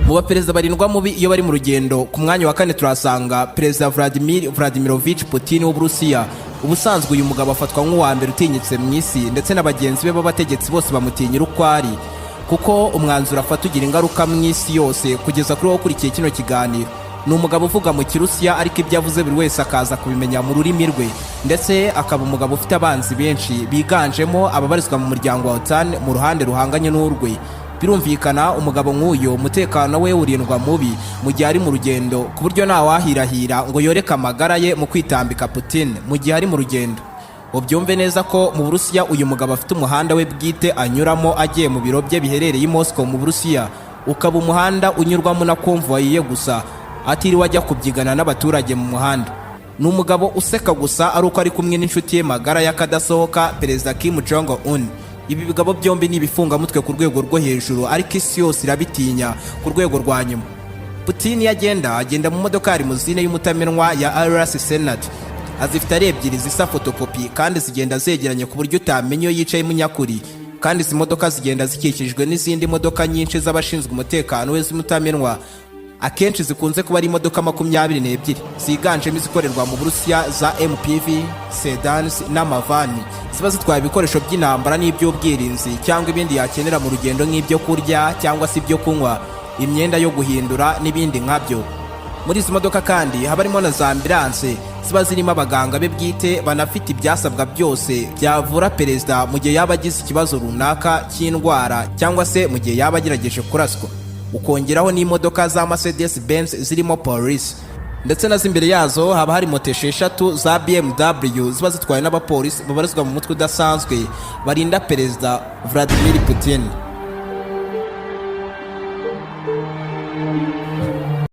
Mu baperezida barindwa mubi iyo bari mu rugendo ku mwanya wa kane turasanga perezida Vladimirovich Putin w'Uburusiya. Ubusanzwe uyu mugabo afatwa nk'uwa mbere utinyitse mu isi, ndetse n'abagenzi be b'abategetsi bose bamutinyira uko ari, kuko umwanzuro afata ugira ingaruka mu isi yose kugeza kuri wowe ukurikiye kino kiganiro. Ni umugabo uvuga mu Kirusiya, ariko ibyo avuze buri wese akaza kubimenya mu rurimi rwe, ndetse akaba umugabo ufite abanzi benshi biganjemo ababarizwa mu muryango wa OTAN mu ruhande ruhanganye n'urwe. Birumvikana umugabo nk'uyu umutekano we urindwa mubi mu gihe ari mu rugendo, ku buryo ntawahirahira ngo yoreke amagara ye mu kwitambika Putin mu gihe ari mu rugendo. Ubyumve neza ko mu Burusiya uyu mugabo afite umuhanda we bwite anyuramo agiye mu biro bye biherereye i Moscow mu Burusiya, ukaba umuhanda unyurwamo na konvoyi ye gusa, atiriwe ajya kubyigana n'abaturage mu muhanda. Ni umugabo useka gusa ari uko ari kumwe n'inshuti ye magara y'akadasohoka perezida Kim Jong Un. Ibi bigabo byombi ni ibifungamutwe ku rwego rwo hejuru, ariko isi yose irabitinya ku rwego rwa nyuma. Putin agenda mu modoka ya limuzine y'umutamenwa ya RS Senate. Azifite ari ebyiri zisa fotokopi, kandi zigenda zegeranye ku buryo utamenya iyo yicaye munyakuri, kandi izi modoka zigenda zikikijwe n'izindi modoka nyinshi z'abashinzwe umutekano we z'umutamenwa. Akenshi zikunze kuba ari imodoka 22 ziganjemo izikorerwa mu Burusiya za MPV, sedans n'amavani, ziba zitwaye ibikoresho by'intambara n'iby'ubwirinzi cyangwa ibindi yakenera mu rugendo nk'ibyo kurya cyangwa se ibyo kunywa, imyenda yo guhindura n'ibindi nkabyo. Muri izi modoka kandi haba harimo na za ambulance ziba zirimo abaganga be bwite banafite ibyasabwa byose byavura perezida mu gihe yaba agize ikibazo runaka cy'indwara cyangwa se mu gihe yaba agerageje kuraswa. Ukongeraho n'imodoka za Mercedes Benz zirimo polisi, ndetse na zimbere yazo haba hari moto 6 za BMW ziba zitwaye n'abapolisi babarizwa mu mutwe udasanzwe barinda perezida Vladimir Putin.